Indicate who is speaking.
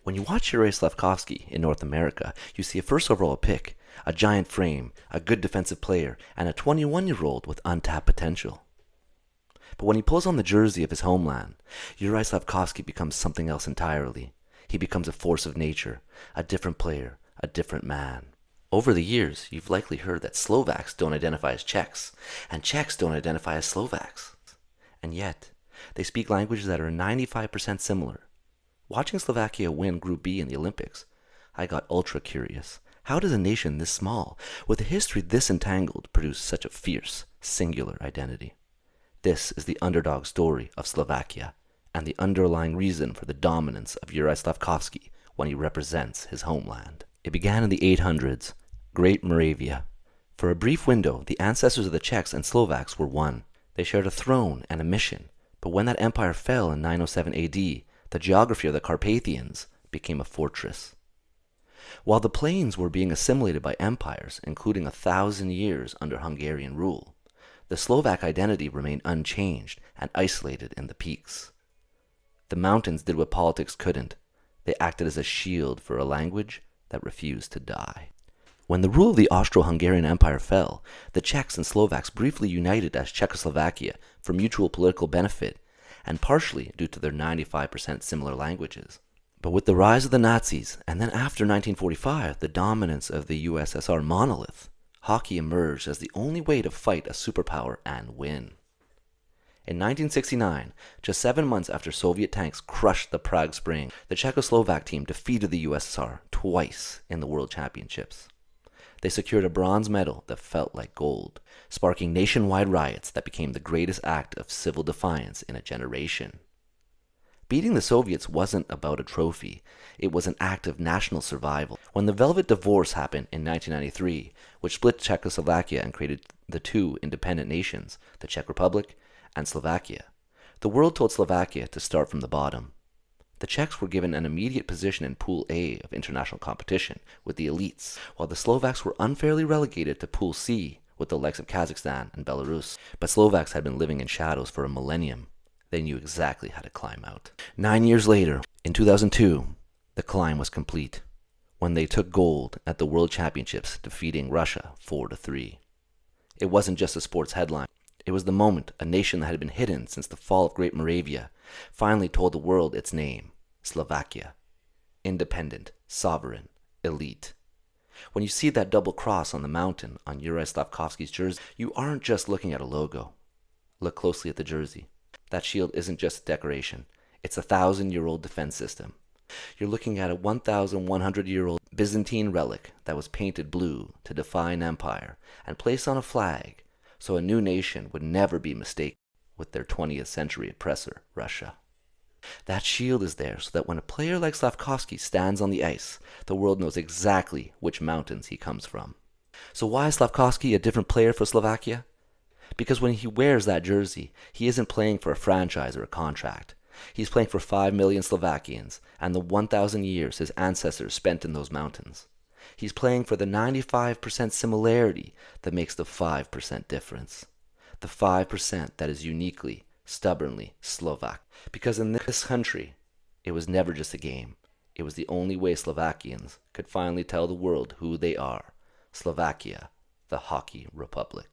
Speaker 1: When you watch Juraj Slafkovský in North America, you see a first overall pick, a giant frame, a good defensive player, and a 21-year-old with untapped potential. But when he pulls on the jersey of his homeland, Juraj Slafkovský becomes something else entirely. He becomes a force of nature, a different player, a different man. Over the years, you've likely heard that Slovaks don't identify as Czechs, and Czechs don't identify as Slovaks. And yet, they speak languages that are 95% similar. Watching Slovakia win Group B in the Olympics, I got ultra curious. How does a nation this small, with a history this entangled, produce such a fierce, singular identity? This is the underdog story of Slovakia, and the underlying reason for the dominance of Juraj Slafkovský when he represents his homeland. It began in the 800s, Great Moravia. For a brief window, the ancestors of the Czechs and Slovaks were one. They shared a throne and a mission, but when that empire fell in 907 AD, the geography of the Carpathians became a fortress. While the plains were being assimilated by empires, including 1,000 years under Hungarian rule, the Slovak identity remained unchanged and isolated in the peaks. The mountains did what politics couldn't. They acted as a shield for a language that refused to die. When the rule of the Austro-Hungarian Empire fell, the Czechs and Slovaks briefly united as Czechoslovakia for mutual political benefit, and partially due to their 95% similar languages. But with the rise of the Nazis, and then after 1945, the dominance of the USSR monolith, hockey emerged as the only way to fight a superpower and win. In 1969, just 7 months after Soviet tanks crushed the Prague Spring, the Czechoslovak team defeated the USSR twice in the World Championships. They secured a bronze medal that felt like gold, sparking nationwide riots that became the greatest act of civil defiance in a generation. Beating the Soviets wasn't about a trophy, it was an act of national survival. When the Velvet Divorce happened in 1993, which split Czechoslovakia and created the two independent nations, the Czech Republic and Slovakia, the world told Slovakia to start from the bottom. The Czechs were given an immediate position in Pool A of international competition with the elites, while the Slovaks were unfairly relegated to Pool C with the likes of Kazakhstan and Belarus. But Slovaks had been living in shadows for a millennium. They knew exactly how to climb out. 9 years later, in 2002, the climb was complete when they took gold at the World Championships, defeating Russia 4-3. It wasn't just a sports headline. It was the moment a nation that had been hidden since the fall of Great Moravia finally told the world its name, Slovakia. Independent, sovereign, elite. When you see that double cross on the mountain on Juraj Slafkovský's jersey, you aren't just looking at a logo. Look closely at the jersey. That shield isn't just a decoration. It's a 1,000-year-old defense system. You're looking at a 1,100-year-old Byzantine relic that was painted blue to defy an empire and placed on a flag so a new nation would never be mistaken with their 20th century oppressor, Russia. That shield is there so that when a player like Slafkovský stands on the ice, the world knows exactly which mountains he comes from. So why is Slafkovský a different player for Slovakia? Because when he wears that jersey, he isn't playing for a franchise or a contract. He's playing for 5 million Slovakians and the 1,000 years his ancestors spent in those mountains. He's playing for the 95% similarity that makes the 5% difference. The 5% that is uniquely, stubbornly Slovak. Because in this country, it was never just a game. It was the only way Slovakians could finally tell the world who they are. Slovakia, the Hockey Republic.